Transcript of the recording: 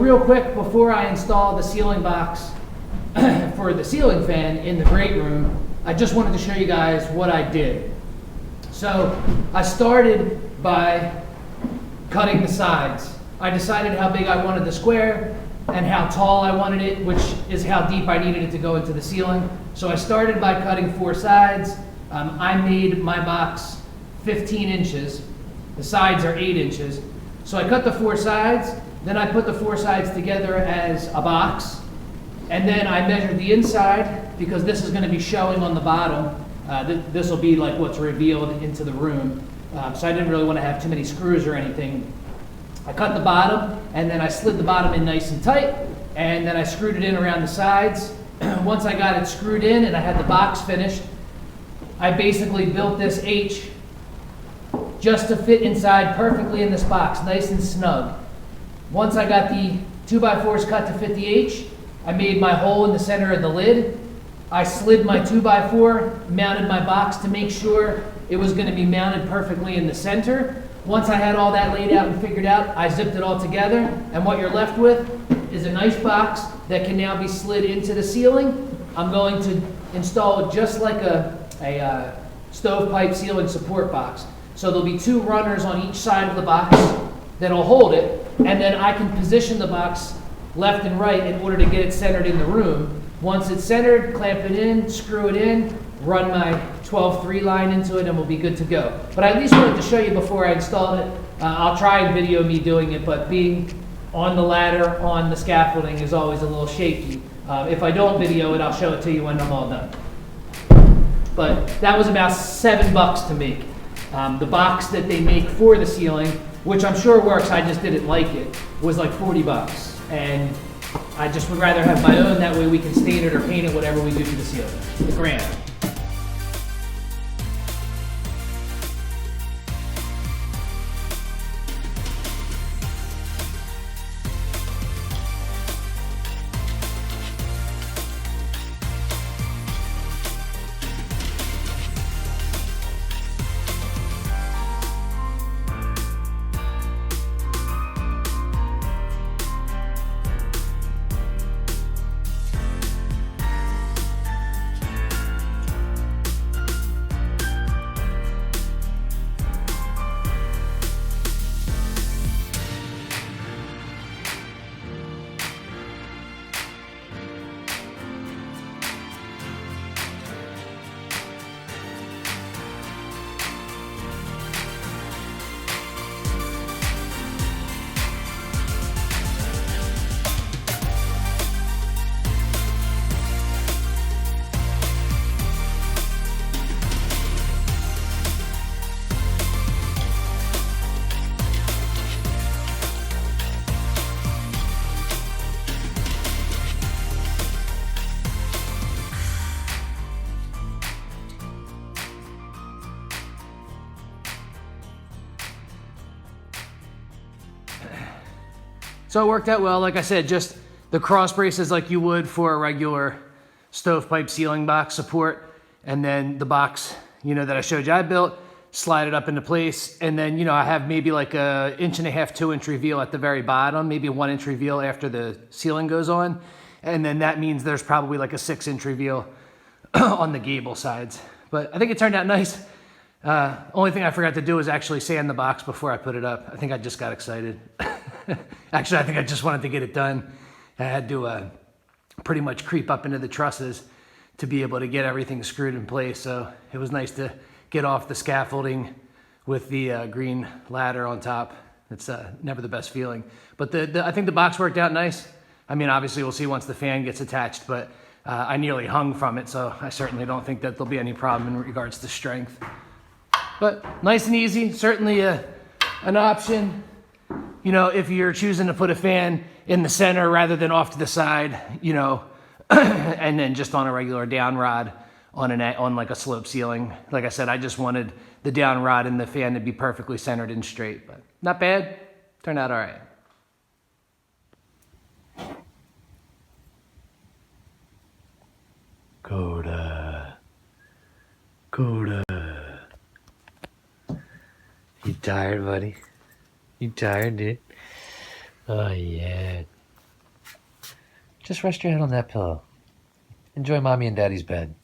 real quick, before I install the ceiling box for the ceiling fan in the great room, I just wanted to show you guys what I did. So I started by cutting the sides. I decided how big I wanted the square and how tall I wanted it, which is how deep I needed it to go into the ceiling. So I started by cutting 4 sides. I made my box 15 inches. The sides are 8 inches. So I cut the 4 sides, then I put the 4 sides together as a box, and then I measured the inside, because this is going to be showing on the bottom. This will be like what's revealed into the room. So I didn't really want to have too many screws or anything. I cut the bottom, and then I slid the bottom in nice and tight, and then I screwed it in around the sides. Once I got it screwed in and I had the box finished, I basically built this H just to fit inside perfectly in this box, nice and snug. Once I got the 2x4s cut to fit the H, I made my hole in the center of the lid. I slid my 2x4, mounted my box to make sure it was going to be mounted perfectly in the center. Once I had all that laid out and figured out, I zipped it all together, and what you're left with is a nice box that can now be slid into the ceiling. I'm going to install it just like a stovepipe ceiling support box. So there'll be 2 runners on each side of the box that'll hold it, and then I can position the box left and right in order to get it centered in the room. Once it's centered, clamp it in, screw it in, run my 12-3 line into it, and we'll be good to go. But I at least wanted to show you before I installed it. I'll try and video me doing it, but being on the ladder, on the scaffolding is always a little shaky. If I don't video it, I'll show it to you when I'm all done. But that was about $7 to make. The box that they make for the ceiling, which I'm sure works, I just didn't like it, was like $40. And I just would rather have my own, that way we can stain it or paint it, whatever we do to the ceiling. The grand. So it worked out well. Like I said, just the cross braces like you would for a regular stovepipe ceiling box support. And then the box, that I showed you I built, slide it up into place. And then, I have maybe like a 1.5 inch, 2 inch reveal at the very bottom, maybe a 1 inch reveal after the ceiling goes on. And then that means there's probably like a 6 inch reveal on the gable sides. But I think it turned out nice. Only thing I forgot to do was actually sand the box before I put it up. I think I just got excited. Actually, I think I just wanted to get it done. I had to pretty much creep up into the trusses to be able to get everything screwed in place. So it was nice to get off the scaffolding with the green ladder on top. It's never the best feeling. But I think the box worked out nice. I mean, obviously we'll see once the fan gets attached, but I nearly hung from it, so I certainly don't think that there'll be any problem in regards to strength. But nice and easy, certainly an option. If you're choosing to put a fan in the center rather than off to the side, and then just on a regular down rod on like a slope ceiling. Like I said, I just wanted the down rod and the fan to be perfectly centered and straight, but not bad. Turned out all right. Coda. You tired, buddy? You tired, dude? Oh, yeah. Just rest your head on that pillow. Enjoy mommy and daddy's bed.